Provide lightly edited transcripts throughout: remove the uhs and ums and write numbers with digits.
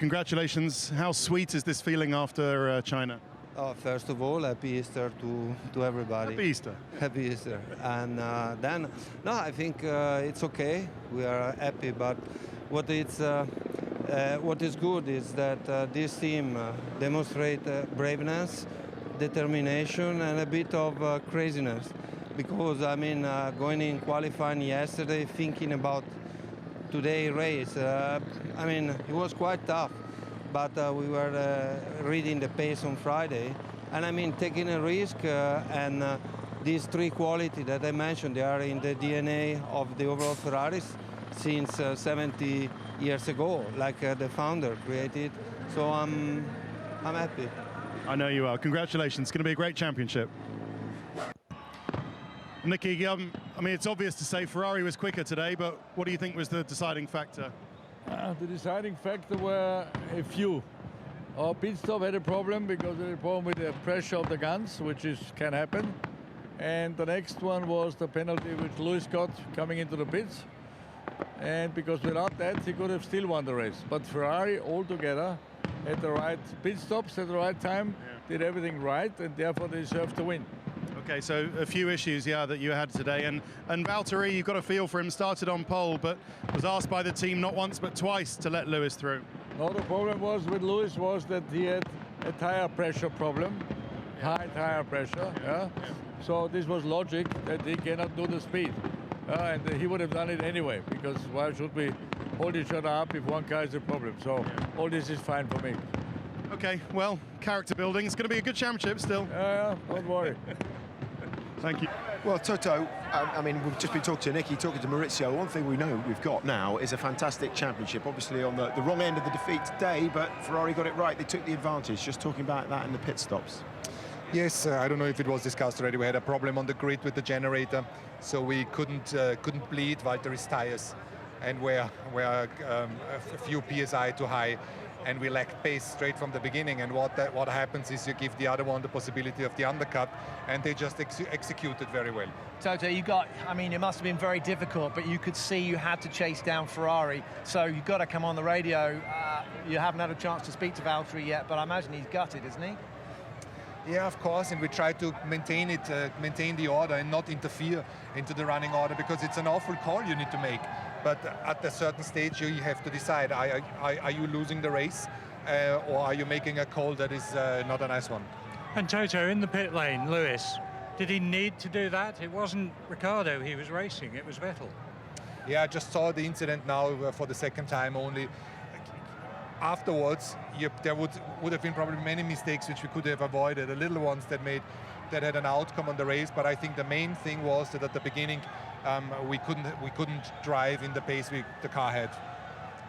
Congratulations. How sweet is this feeling after China? First of all, happy Easter to everybody. Happy Easter. Happy Easter. And then, no, I think it's okay. We are happy, but what is good is that this team demonstrate braveness, determination, and a bit of craziness. Because, I mean, going in qualifying yesterday, thinking about today's race, I mean, it was quite tough. But we were reading the pace on Friday. And I mean, taking a risk and these three qualities that I mentioned, they are in the DNA of the overall Ferraris since 70 years ago, like the founder created. So I'm happy. I know you are. Congratulations. It's going to be a great championship. Nicky, I mean, it's obvious to say Ferrari was quicker today, but what do you think was the deciding factor? The deciding factor were a few. Our pit stop had a problem because we had a problem with the pressure of the guns, which can happen. And the next one was the penalty which Lewis got coming into the pits. And because without that, he could have still won the race. But Ferrari altogether had the right pit stops at the right time, did everything right, and therefore they deserved to win. Okay, so a few issues, that you had today. And Valtteri, you've got a feel for him, started on pole, but was asked by the team not once but twice to let Lewis through. No, the problem was with Lewis was that he had a tire pressure problem, high tire pressure. So this was logic that he cannot do the speed. And he would have done it anyway, because why should we hold each other up if one car is a problem? So all this is fine for me. Okay, well, character building. It's going to be a good championship still. Yeah, don't worry. Thank you. Well, Toto, I mean, we've just been talking to Nicky, talking to Maurizio. One thing we know we've got now is a fantastic championship. Obviously on the wrong end of the defeat today, but Ferrari got it right. They took the advantage. Just talking about that in the pit stops. Yes, I don't know if it was discussed already. We had a problem on the grid with the generator, so we couldn't bleed Valtteri's tires, and were a few psi too high, and we lacked pace straight from the beginning. And what happens is you give the other one the possibility of the undercut, and they just executed very well. Toto, it must have been very difficult, but you could see you had to chase down Ferrari, so you've got to come on the radio. You haven't had a chance to speak to Valtteri yet, but I imagine he's gutted, isn't he? Yeah, of course, and we try to maintain the order and not interfere into the running order, because it's an awful call you need to make. But at a certain stage, you have to decide, are you losing the race, or are you making a call that is not a nice one? And Toto, in the pit lane, Lewis, did he need to do that? It wasn't Ricciardo he was racing, it was Vettel. Yeah, I just saw the incident now for the second time only. Afterwards, there would have been probably many mistakes which we could have avoided, the little ones that had an outcome on the race. But I think the main thing was that at the beginning we couldn't drive in the pace the car had.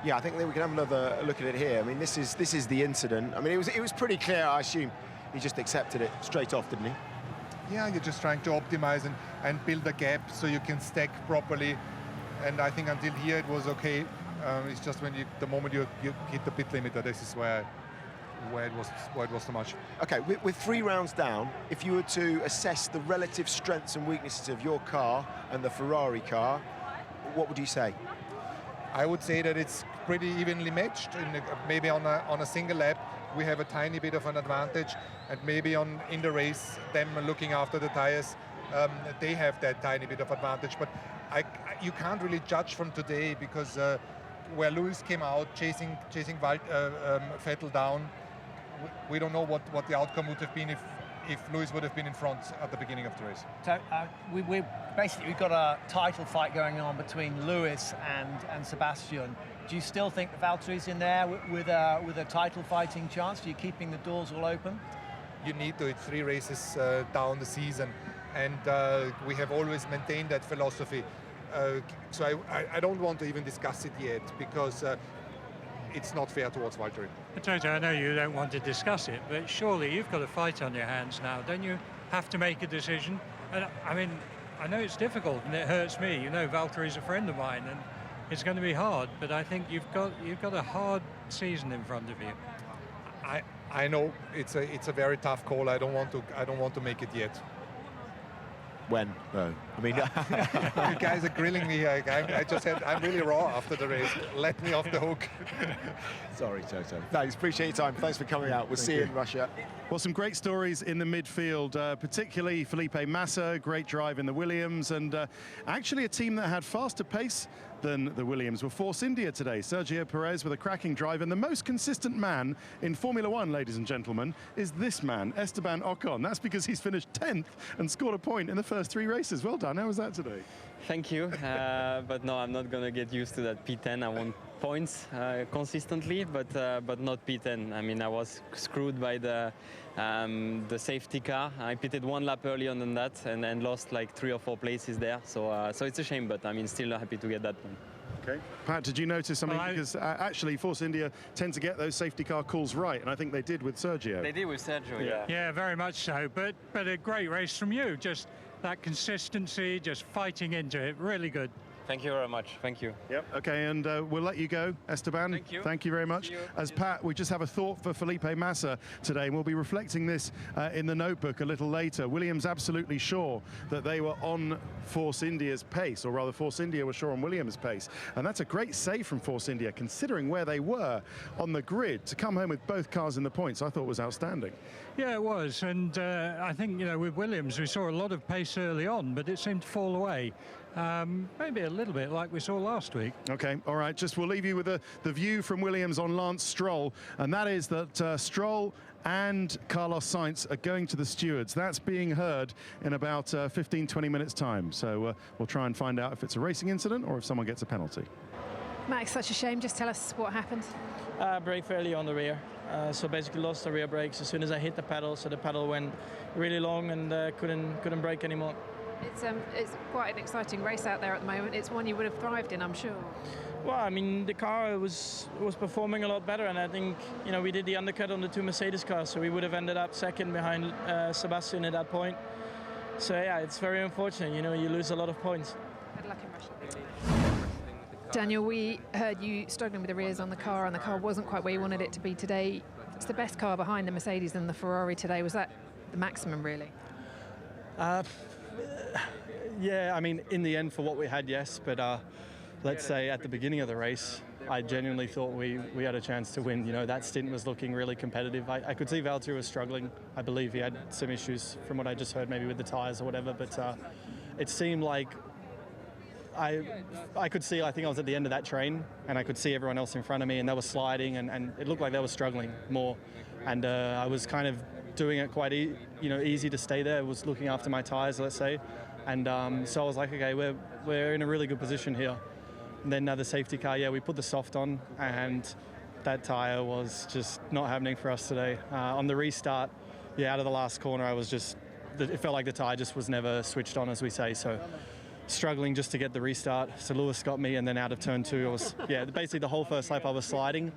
Yeah, I think that we can have another look at it here. I mean, this is the incident. I mean, it was pretty clear. I assume he just accepted it straight off, didn't he? Yeah, you're just trying to optimize and build a gap so you can stack properly. And I think until here it was okay. It's just when the moment you hit the pit limiter, this is where it was too much. Okay, with 3 rounds down, if you were to assess the relative strengths and weaknesses of your car and the Ferrari car, what would you say? I would say that it's pretty evenly matched. Maybe on a single lap, we have a tiny bit of an advantage, and maybe in the race, them looking after the tires, they have that tiny bit of advantage. But you can't really judge from today, because where Lewis came out chasing Vettel down, we don't know what the outcome would have been if Lewis would have been in front at the beginning of the race. So we've got a title fight going on between Lewis and Sebastian. Do you still think that Valtteri's in there with a title fighting chance? Are you keeping the doors all open? You need to. It's 3 races down the season, and we have always maintained that philosophy. So I don't want to even discuss it yet, because it's not fair towards Valtteri. Toto, I know you don't want to discuss it, but surely you've got a fight on your hands now. Don't you have to make a decision? And I mean, I know it's difficult and it hurts me. You know, Valtteri's a friend of mine, and it's going to be hard. But I think you've got a hard season in front of you. I know it's a very tough call. I don't want to make it yet. When, though? I mean, You guys are grilling me here. I just said I'm really raw after the race. Let me off the hook. sorry, Toto. Thanks, appreciate your time. Thanks for coming out. We'll see you in Russia. Well, some great stories in the midfield, particularly Felipe Massa, great drive in the Williams, and actually a team that had faster pace than the Williams were Force India today. Sergio Perez with a cracking drive, and the most consistent man in Formula One, ladies and gentlemen, is this man, Esteban Ocon. That's because he's finished 10th and scored a point in the first 3 races. Well done. How was that today? Thank you, but no, I'm not gonna get used to that P10. I want points consistently, but not P10. I mean, I was screwed by the safety car. I pitted 1 lap earlier than that and lost like 3 or 4 places there. So it's a shame, but I mean, still happy to get that one. Okay. Pat, did you notice something? Well, because actually, Force India tend to get those safety car calls right, and I think they did with Sergio. They did with Sergio, yeah. Yeah, very much so. But a great race from you. Just that consistency, just fighting into it. Really good. Thank you very much. Thank you. Yep. Okay, and we'll let you go, Esteban. Thank you. Thank you very much. You. As Pat, we just have a thought for Felipe Massa today, and we'll be reflecting this in the notebook a little later. Williams absolutely sure that they were on Force India's pace, or rather Force India was sure on Williams' pace. And that's a great save from Force India, considering where they were on the grid. To come home with both cars in the points, I thought was outstanding. Yeah, it was. And I think, you know, with Williams, we saw a lot of pace early on, but it seemed to fall away. Maybe a little bit like we saw last week. Okay, all right, just we'll leave you with the view from Williams on Lance Stroll, and that is that Stroll and Carlos Sainz are going to the stewards. That's being heard in about 15-20 minutes time, so we'll try and find out if it's a racing incident or if someone gets a penalty. Max, such a shame. Just tell us what happened. Brake fairly on the rear, so basically lost the rear brakes as soon as I hit the pedal, so the pedal went really long and couldn't brake anymore. It's quite an exciting race out there at the moment. It's one you would have thrived in, I'm sure. Well, I mean, the car was performing a lot better, and I think, you know, we did the undercut on the 2 Mercedes cars, so we would have ended up second behind Sebastian at that point. So yeah, it's very unfortunate. You know, you lose a lot of points. Good luck in Russia. Daniel, we heard you struggling with the rears on the car, and the car wasn't quite where you wanted it to be today. It's the best car behind the Mercedes and the Ferrari today. Was that the maximum, really? Yeah, I mean, in the end, for what we had, yes. But let's say at the beginning of the race, I genuinely thought we had a chance to win. You know, that stint was looking really competitive. I could see Valtteri was struggling. I believe he had some issues from what I just heard, maybe with the tyres or whatever. But it seemed like I could see, I think I was at the end of that train, and I could see everyone else in front of me, and they were sliding, and it looked like they were struggling more. And I was kind of doing it quite easy to stay there. I was looking after my tyres, let's say. And so I was like, okay, we're in a really good position here. And then the safety car, yeah, we put the soft on, and that tyre was just not happening for us today. On the restart, yeah, out of the last corner, it felt like the tyre just was never switched on, as we say. So struggling just to get the restart. So Lewis got me, and then out of turn 2, I was, basically the whole first lap I was sliding.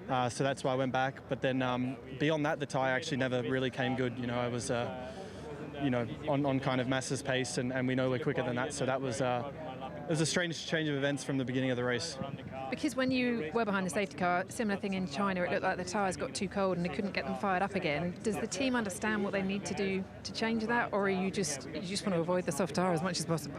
So that's why I went back. But then beyond that, the tyre actually never really came good. You know, I was, on kind of Massa's pace, and we know we're quicker than that. So that was, it was a strange change of events from the beginning of the race. Because when you were behind the safety car, similar thing in China, it looked like the tyres got too cold and they couldn't get them fired up again. Does the team understand what they need to do to change that, or are you just want to avoid the soft tyre as much as possible?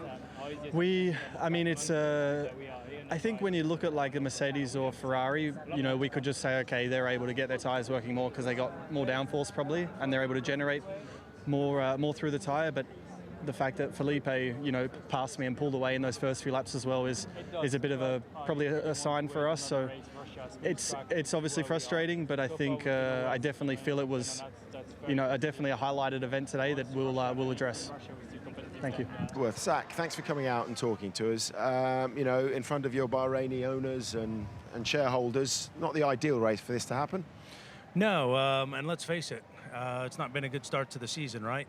I think when you look at like a Mercedes or Ferrari, you know, we could just say, okay, they're able to get their tyres working more because they got more downforce probably, and they're able to generate more through the tyre. But the fact that Felipe, passed me and pulled away in those first few laps as well is a bit of probably a sign for us. So it's obviously frustrating, but I think I definitely feel it was, definitely a highlighted event today that we'll address. Thank you. Worth. Zach, thanks for coming out and talking to us. In front of your Bahraini owners and shareholders, not the ideal race for this to happen. No, and let's face it, it's not been a good start to the season, right?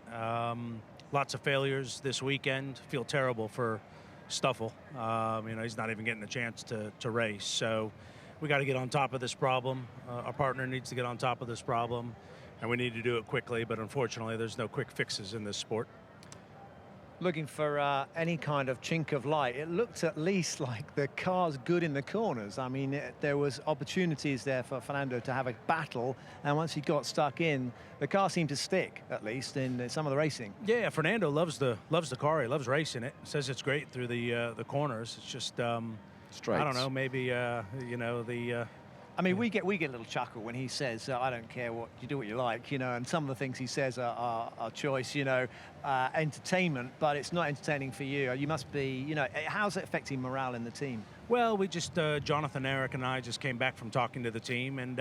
Lots of failures this weekend. Feel terrible for Stoffel. He's not even getting a chance to race. So we got to get on top of this problem. Our partner needs to get on top of this problem, and we need to do it quickly. But unfortunately, there's no quick fixes in this sport. looking for any kind of chink of light. It looked at least like the car's good in the corners. I mean, there was opportunities there for Fernando to have a battle, and once he got stuck in, the car seemed to stick, at least in some of the racing. Yeah, Fernando loves the car. He loves racing it. Says it's great through the corners. It's just Straights. I don't know. Maybe you know the. I mean, we get a little chuckle when he says, "I don't care what you do, what you like," you know. And some of the things he says are choice, you know, entertainment. But it's not entertaining for you. You must be, you know. How's it affecting morale in the team? Well, we just Jonathan, Eric, and I just came back from talking to the team, and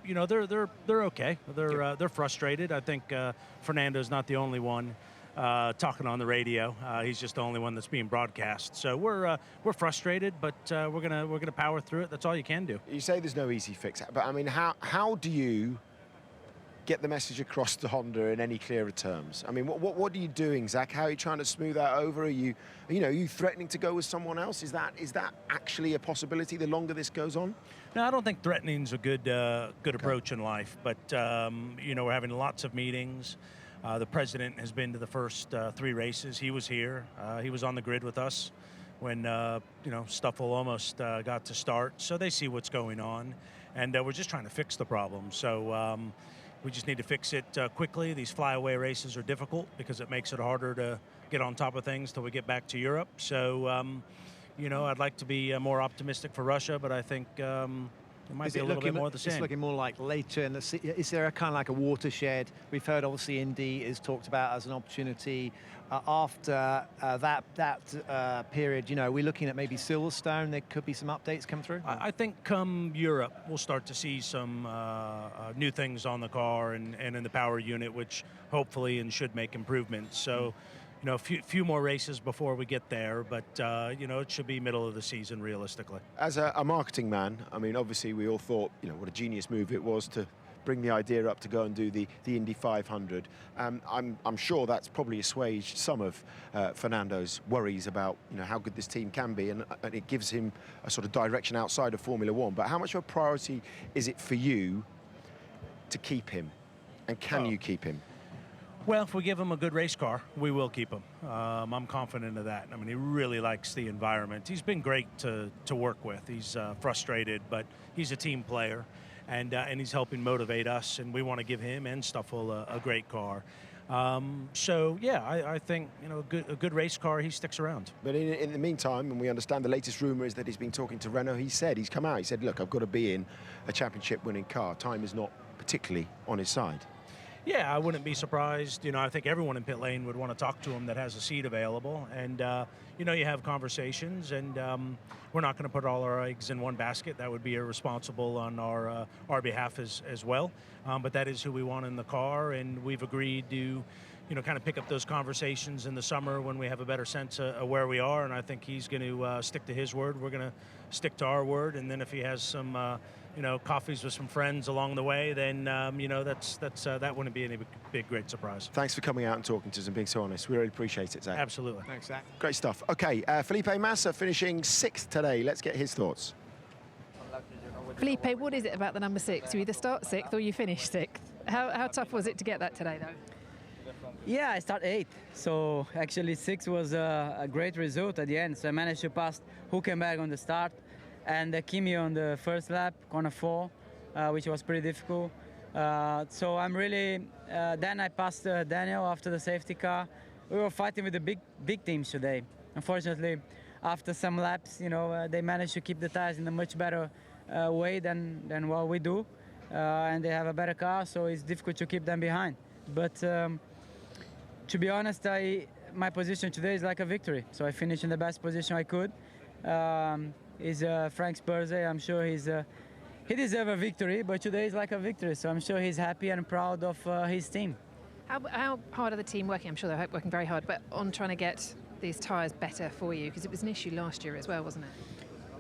you know they're okay. They're frustrated. I think Fernando's not the only one talking on the radio. He's just the only one that's being broadcast. So we're frustrated, but we're gonna power through it. That's all you can do. You say there's no easy fix, but I mean, how do you get the message across to Honda in any clearer terms? I mean, what are you doing, Zach? How are you trying to smooth that over? Are you threatening to go with someone else? Is that actually a possibility the longer this goes on? No, I don't think threatening's a good approach in life. But you know, we're having lots of meetings. The president has been to the first 3 races. He was here. He was on the grid with us when you know, Stoffel almost got to start. So they see what's going on, and we're just trying to fix the problem. So we just need to fix it quickly. These flyaway races are difficult because it makes it harder to get on top of things till we get back to Europe. So you know, I'd like to be more optimistic for Russia, but I think it might be a little bit more the same. It's looking more like later in the season. Is there a kind of like a watershed? We've heard obviously Indy is talked about as an opportunity. After that period, you know, we're looking at maybe Silverstone. There could be some updates come through. I think come Europe, we'll start to see some new things on the car and in the power unit, which hopefully and should make improvements. So, you know, a few more races before we get there, but you know, it should be middle of the season realistically. As a marketing man, I mean, obviously we all thought, you know, what a genius move it was to bring the idea up to go and do the Indy 500. I'm sure that's probably assuaged some of Fernando's worries about, you know, how good this team can be, and it gives him a sort of direction outside of Formula One. But how much of a priority is it for you to keep him, and can you keep him? Well, if we give him a good race car, we will keep him. I'm confident of that. I mean, he really likes the environment. He's been great to work with. He's frustrated, but he's a team player, and he's helping motivate us, and we want to give him and Stoffel a great car. So, yeah, I think, you know, a good race car, he sticks around. But in the meantime, and we understand the latest rumour is that he's been talking to Renault, he's come out, he said, look, I've got to be in a championship-winning car. Time is not particularly on his side. Yeah, I wouldn't be surprised. You know, I think everyone in pit lane would want to talk to him that has a seat available. And, you know, you have conversations, and we're not going to put all our eggs in one basket. That would be irresponsible on our behalf as well. But that is who we want in the car, and we've agreed to, you know, kind of pick up those conversations in the summer when we have a better sense of where we are. And I think he's going to stick to his word. We're going to stick to our word. And then if he has some you know, coffees with some friends along the way, then you know, that wouldn't be any big great surprise. Thanks for coming out and talking to us and being so honest. We really appreciate it, Zach. Absolutely. Thanks, Zach. Great stuff. Okay, Felipe Massa finishing 6th today. Let's get his thoughts. Felipe, what is it about the number 6? You either start 6th or you finish 6th. How tough was it to get that today, though? Yeah, I start 8th. So actually 6 was a great result at the end. So I managed to pass Hülkenberg on the start, and Kimi on the first lap, corner 4, which was pretty difficult. So I'm really, then I passed Daniel after the safety car. We were fighting with the big teams today. Unfortunately, after some laps, you know, they managed to keep the tires in a much better way than what we do. And they have a better car, so it's difficult to keep them behind. But to be honest, my position today is like a victory. So I finished in the best position I could. Is Frank's birthday. I'm sure he deserves a victory, but today is like a victory. So I'm sure he's happy and proud of his team. How hard are the team working? I'm sure they're working very hard, but on trying to get these tyres better for you, because it was an issue last year as well, wasn't it?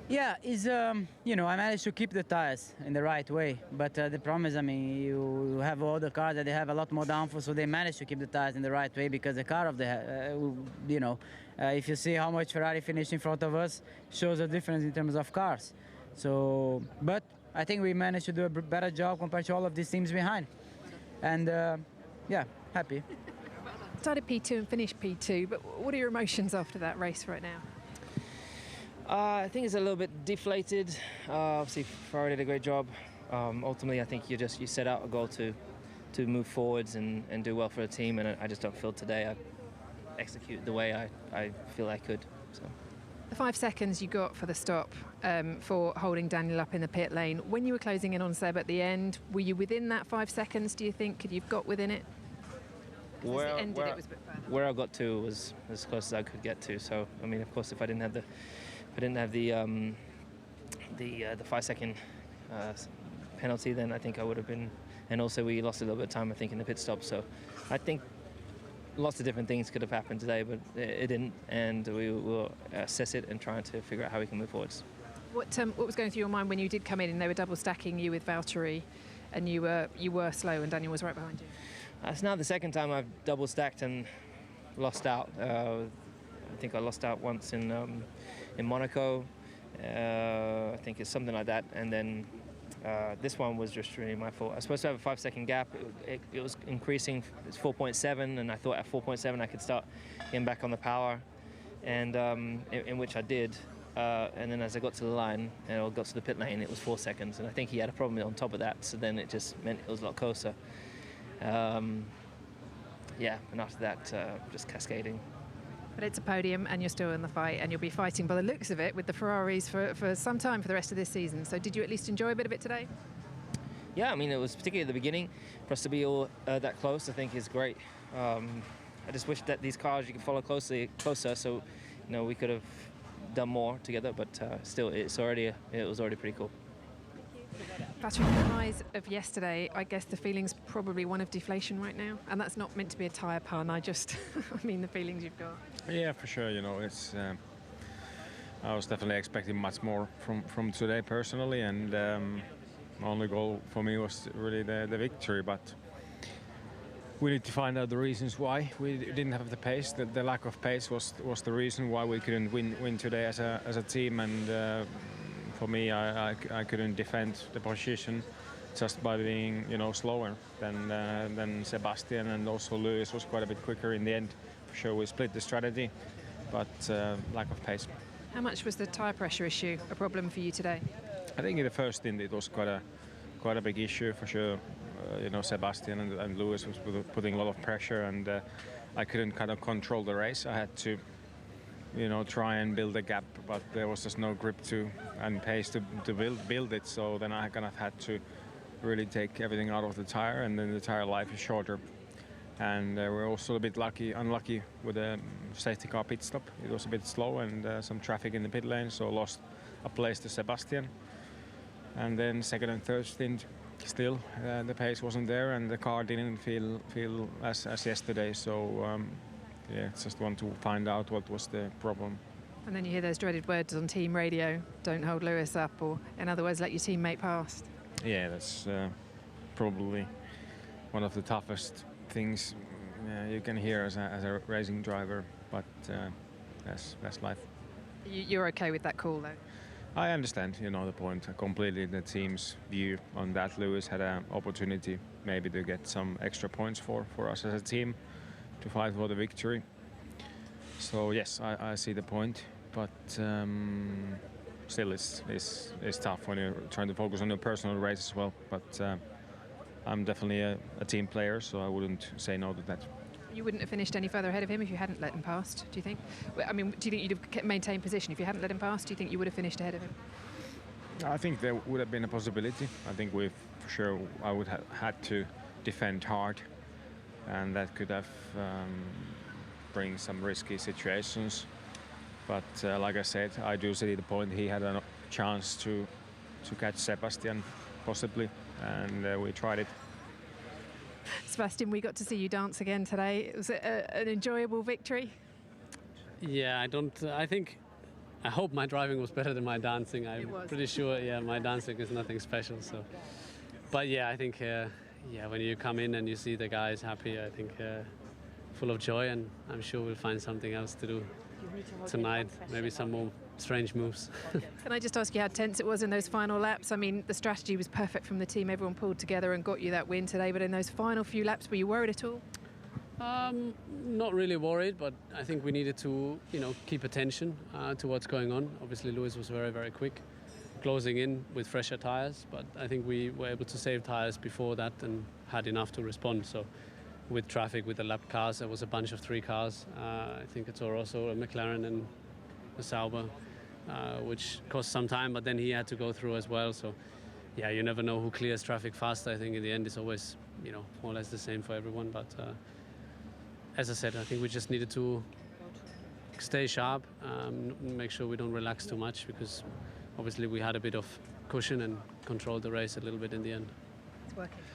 Yeah, you know, I managed to keep the tires in the right way, but the problem is, I mean, you have other cars that they have a lot more downforce, so they managed to keep the tires in the right way because the car of the, you know, if you see how much Ferrari finished in front of us, shows a difference in terms of cars. So, but I think we managed to do a better job compared to all of these teams behind, and yeah, happy. started P2 and finished P2, but what are your emotions after that race right now? I think it's a little bit deflated. Obviously, Ferrari did a great job. Ultimately, I think you set out a goal to move forwards and do well for the team, and I just don't feel today I executed the way I feel I could. So. The 5 seconds you got for the stop for holding Daniel up in the pit lane, when you were closing in on Seb at the end, were you within that 5 seconds, do you think? Could you have got within it? Where it was a bit further. Where I got to was as close as I could get to. So, I mean, of course, if I didn't have the 5-second penalty, then I think I would have been. And also, we lost a little bit of time, I think, in the pit stop. So, I think lots of different things could have happened today, but it didn't. And we will assess it and try to figure out how we can move forwards. What was going through your mind when you did come in and they were double stacking you with Valtteri, and you were slow and Daniel was right behind you? It's now the second time I've double stacked and lost out. I think I lost out once in Monaco. I think it's something like that. And then this one was just really my fault. I was supposed to have a 5-second gap. It was increasing. It's 4.7, and I thought at 4.7 I could start getting back on the power, and in which I did. And then as I got to the line and I got to the pit lane, it was 4 seconds. And I think he had a problem on top of that. So then it just meant it was a lot closer. And after that, just cascading. But it's a podium and you're still in the fight, and you'll be fighting by the looks of it with the Ferraris for some time for the rest of this season. So did you at least enjoy a bit of it today? Yeah, I mean, it was particularly at the beginning. For us to be all that close, I think is great. I just wish that these cars you could follow closer, so we could have done more together. But still, it was already pretty cool. Patrick, the highs of yesterday, I guess the feeling's probably one of deflation right now, and that's not meant to be a tyre pun. I mean the feelings you've got. Yeah, for sure. It's. I was definitely expecting much more from today personally, and only goal for me was really the victory. But we need to find out the reasons why we didn't have the pace. The lack of pace was the reason why we couldn't win today as a team, and. For me, I couldn't defend the position just by being slower than Sebastian, and also Lewis was quite a bit quicker in the end. For sure, we split the strategy, but lack of pace. How much was the tyre pressure issue a problem for you today? I think in the first stint it was quite a big issue for sure. Sebastian and Lewis was putting a lot of pressure, and I couldn't kind of control the race. I had to. Try and build a gap, but there was just no grip and pace to build it. So then I kind of had to really take everything out of the tire, and then the tire life is shorter. And we're also a bit unlucky with the safety car pit stop. It was a bit slow and some traffic in the pit lane, so lost a place to Sebastian. And then second and third stint, still the pace wasn't there, and the car didn't feel as yesterday. So. Just want to find out what was the problem. And then you hear those dreaded words on team radio, don't hold Lewis up, or in other words, let your teammate past. Yeah, that's probably one of the toughest things you can hear as a racing driver, but that's life. You're okay with that call, though? I understand, the point completely. The team's view on that. Lewis had an opportunity maybe to get some extra points for us as a team, to fight for the victory. So yes, I see the point, but still it's tough when you're trying to focus on your personal race as well. But I'm definitely a team player, so I wouldn't say no to that. You wouldn't have finished any further ahead of him if you hadn't let him past, do you think? I mean, do you think you'd have maintained position if you hadn't let him past? Do you think you would have finished ahead of him? I think there would have been a possibility. I think for sure I would have had to defend hard, and that could have bring some risky situations. But like I said, I do see the point. He had a chance to catch Sebastian, possibly, and we tried it. Sebastian, we got to see you dance again today. Was it an enjoyable victory? Yeah, I hope my driving was better than my dancing. I'm pretty sure, my dancing is nothing special. So, but yeah, I think. When you come in and you see the guys happy, I think full of joy, and I'm sure we'll find something else to do tonight, maybe some more strange moves. Can I just ask you how tense it was in those final laps? I mean, the strategy was perfect from the team. Everyone pulled together and got you that win today, but in those final few laps, were you worried at all? Not really worried, but I think we needed to, keep attention to what's going on. Obviously, Lewis was very, very quick, closing in with fresher tires, but I think we were able to save tires before that and had enough to respond. So with traffic, with the lap cars, there was a bunch of 3 cars. I think it's also a McLaren and a Sauber, which cost some time, but then he had to go through as well. So yeah, you never know who clears traffic faster. I think in the end it's always, more or less the same for everyone. But as I said, I think we just needed to stay sharp, make sure we don't relax too much, because obviously we had a bit of cushion and controlled the race a little bit in the end. It's working.